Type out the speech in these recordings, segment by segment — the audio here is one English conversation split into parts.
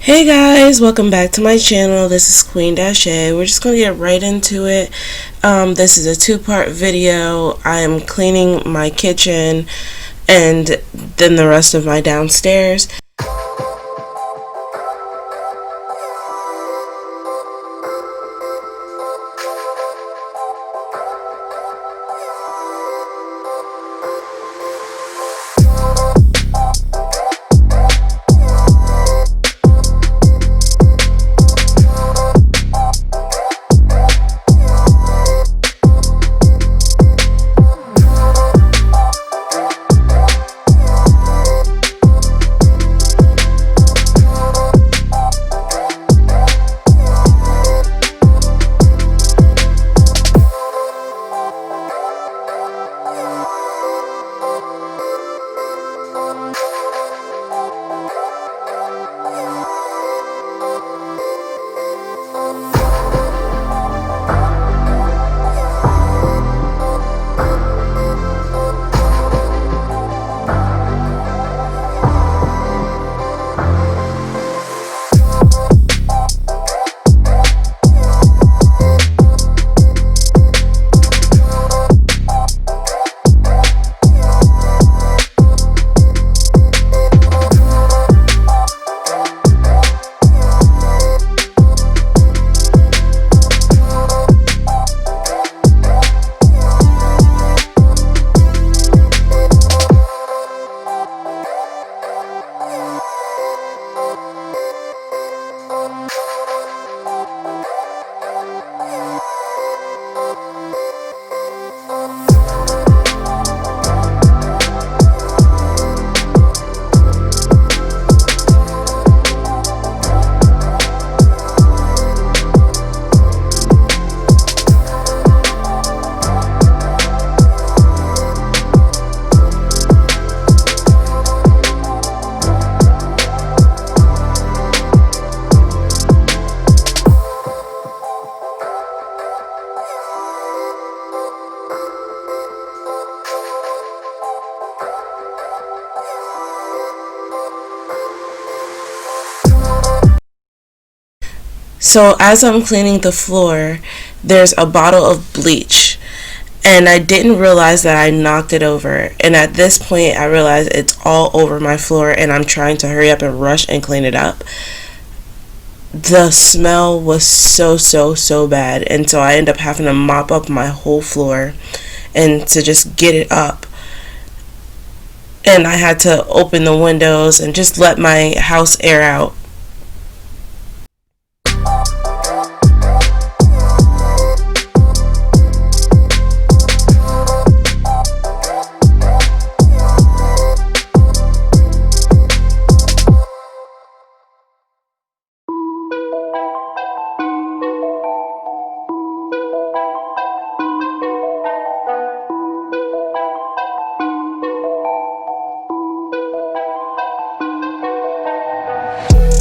Hey guys, welcome back to my channel. This is Queen Dashay. We're just going to get right into it. This is a two-part video. I am cleaning my kitchen and then the rest of my downstairs. So as I'm cleaning the floor, there's a bottle of bleach, and I didn't realize that I knocked it over, and at this point I realized it's all over my floor and I'm trying to hurry up and rush and clean it up. The smell was so bad, and so I ended up having to mop up my whole floor and to just get it up. And I had to open the windows and just let my house air out.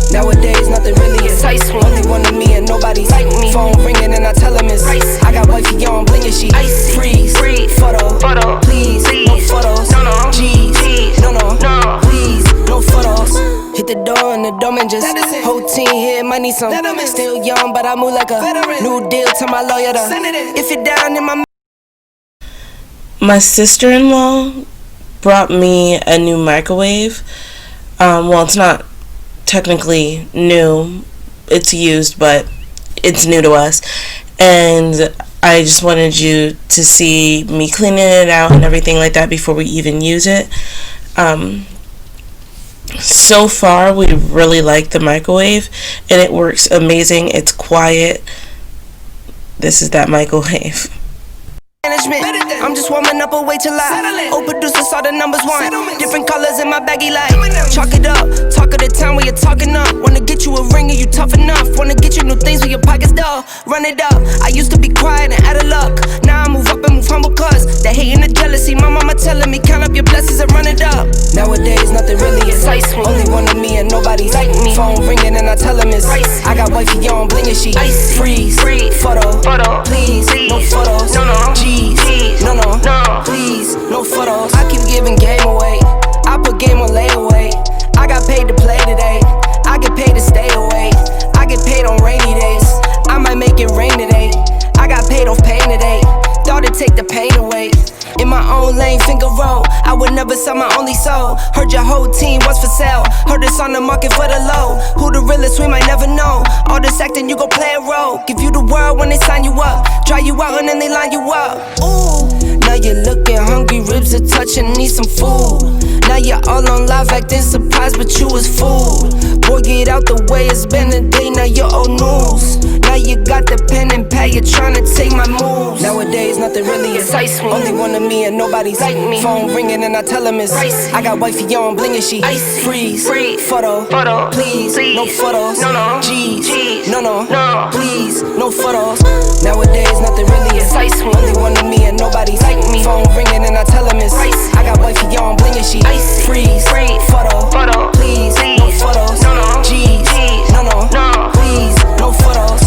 Nowadays, nothing really is ice. Only one of me and nobody's like me. Phone ringing and I tell him it's ice. I got wifey on blinking, she icy. Freeze, photo, please, no photos. G's, no, please, no photos. Hit the door and the dome and just whole team here might need some. Still young, but I move like a new deal to my lawyer. If you're down in my sister-in-law brought me a new microwave. Well, it's not technically new, it's used, but it's new to us, and I just wanted you to see me cleaning it out and everything like that before we even use it. So far we really like the microwave and it works amazing. It's quiet. This is that microwave. I'm just warming up, away till I old producer saw the numbers one. Different colors in my baggy light. Chalk it up, talk of the town where you're talking up. Wanna get you a ring and you tough enough. Wanna get you new things with your pockets dull. Run it up, I used to be quiet and out of luck. Now I move up and move humble cause the hate and the jealousy. My mama telling me count up your blessings and run it up. Nowadays nothing really is ice. Only one of me and nobody's like me. Phone ringing and I tell him it's ice. I got wifey on bling and she freeze, photo, please, no photos. G's, no, please, no photos. I keep giving game away. I put game on layaway. I got paid to play today. I get paid to stay away. sold. Heard your whole team was for sale. Heard it's on the market for the low. Who the realest, we might never know. All this acting, you gon' play a role. Give you the world when they sign you up. Try you out and then they line you up. Ooh, now you're looking hungry, ribs are touching, need some food. Now you're all on live acting surprised, but you was fooled. Boy, get out the way, it's been a day, now you're old news. Now you got the pen and pad, you're trying to take my moves. Nowadays, nothing really excites me. Only one of me and nobody's like me. Phone ringing and I tell him it's icy. I got wifey on bling and she icy. Freeze, photo, please, no photos. G's, no, please, no photos. Nowadays, nothing really excites me. Only one of me and nobody's like me. Phone ringing and I tell him it's icy. I got wifey on bling and she icy. Freeze, photo, please, no photos. G's, no, please, no photos.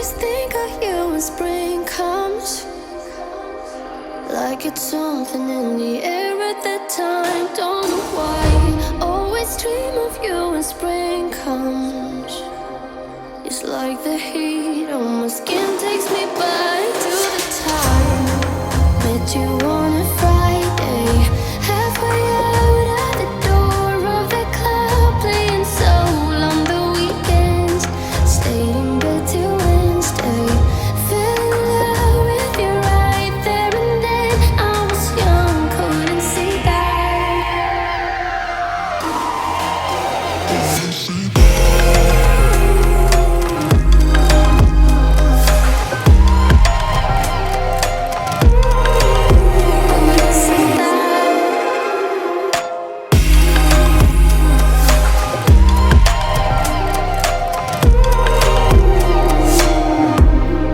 Think of you when spring comes, like it's something in the air at that time. Don't know why. Always dream of you when spring comes. It's like the heat on my skin takes me back to the time met you on a Friday, halfway out at the door of the club, playing soul on the weekends. Stayed in bed till Wednesday. Fell in love with you right there and then. I was young, couldn't see that.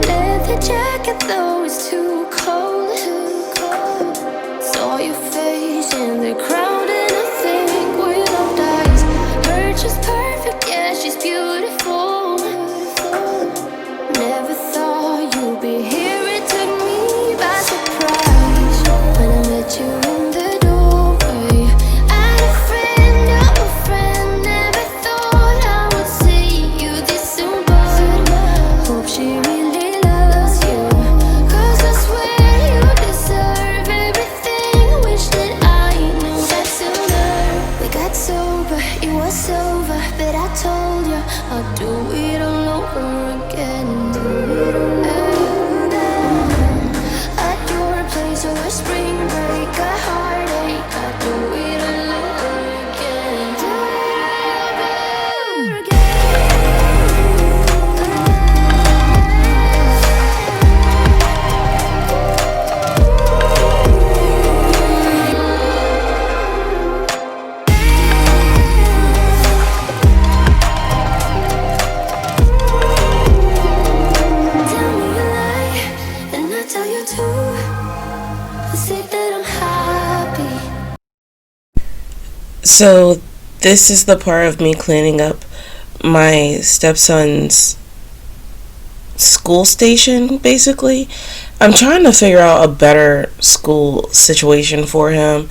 Leather jacket, though it's too cold. Saw your face in the crowd, and I think we'll dies. We're just perfect it was over, but I told you I'll do it all over again. At your place or a spring break, a heartache, I'll do it all over again. Do it all over again. So this is the part of me cleaning up my stepson's school station, basically. I'm trying to figure out a better school situation for him.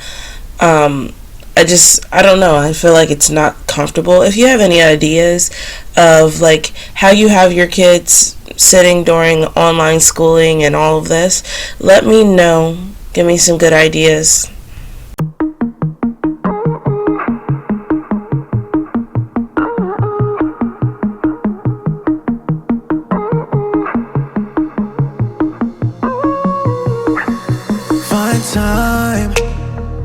I don't know. I feel like it's not comfortable. If you have any ideas of like how you have your kids sitting during online schooling and all of this, let me know. Give me some good ideas. Time,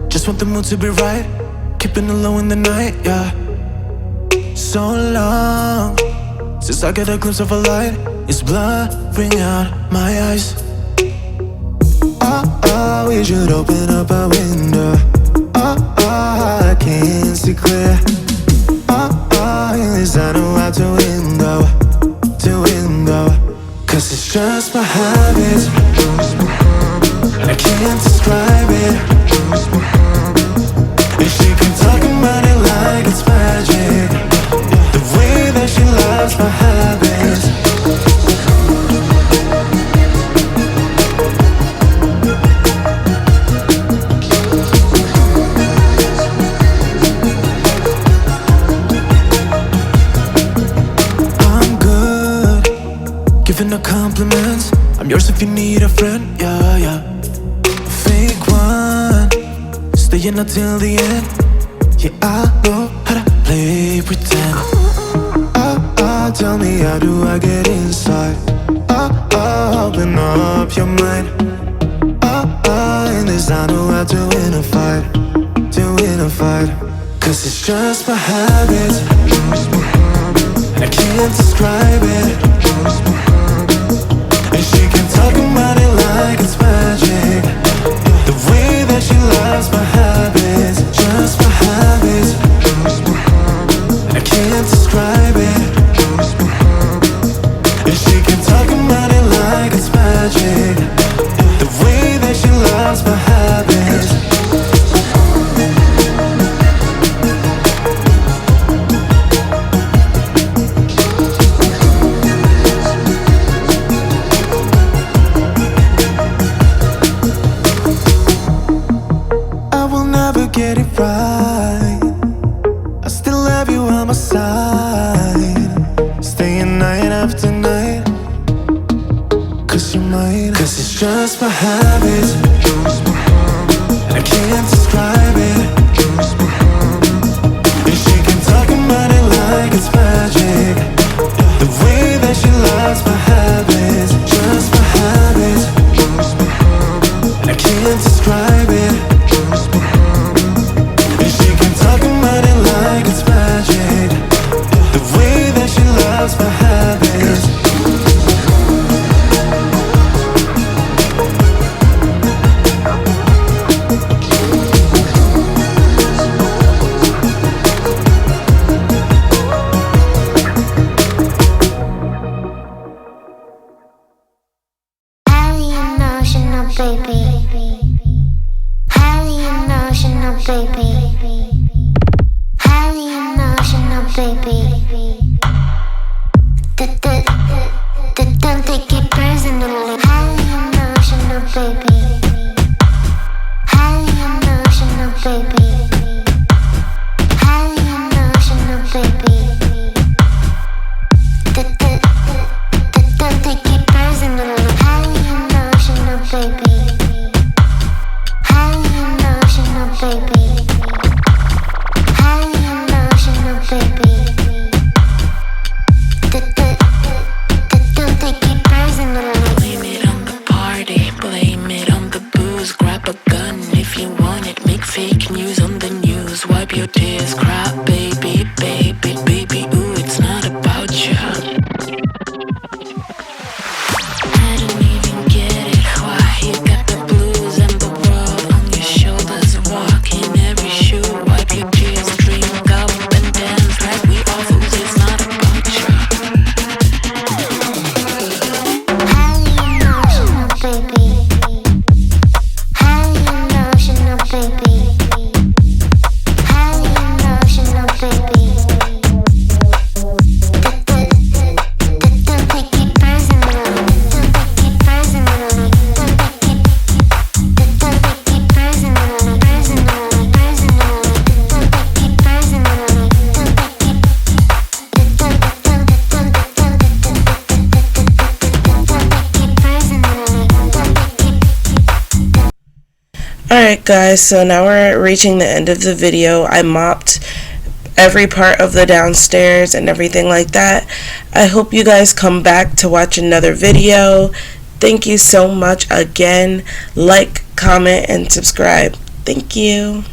just want the mood to be right, keeping it low in the night, yeah. So long since I get a glimpse of a light, it's blurring out my eyes. Oh, we should open up a window. Oh, I can't see clear. Oh, yes, I know how to window, cause it's just my habits. I can't describe it. And she keep talking about it like it's magic. The way that she loves my habits. I'm good, giving her compliments. I'm yours if you need a friend, yeah, yeah. Fake one, staying until the end. Yeah, I know how to play pretend. Tell me how do I get inside? Open up your mind. In this I know how to win a fight, cause it's just my habits. And I can't describe it. And she can talk about it like it's magic. The way that she loves my habits, just my habits. I can't describe it. And she can talk about it like it's magic. The way that she loves my habits. Get it right. I still have you on my side. Staying night after night. Cause you're mine. Cause it's just my habits. And I can't describe it. And she can talk about it like it's magic. The way that she loves my habits. Just my habits. And I can't describe it. Like it's magic, the way that she loves my habits. Highly emotional, baby. Highly emotional, baby. Highly emotional, baby. Don't take it personally. Highly emotional, baby. Highly emotional, baby. Highly emotional, baby. Don't take it personally. Highly emotional, baby. Highly emotional, baby. Highly emotional. Blame it on the party, blame it on the booze. Grab a gun if you want it, make fake news on the news. Wipe your tears, cry, baby, baby, baby. Ooh, it's not about you. I don't even get it, why you got the blues and the world on your shoulders. Walk in every shoe, wipe your tears, drink up and dance like we all fools. It's not about you. Alright guys, so now we're reaching the end of the video. I mopped every part of the downstairs and everything like that. I hope you guys come back to watch another video. Thank you so much again. Like, comment, and subscribe. Thank you.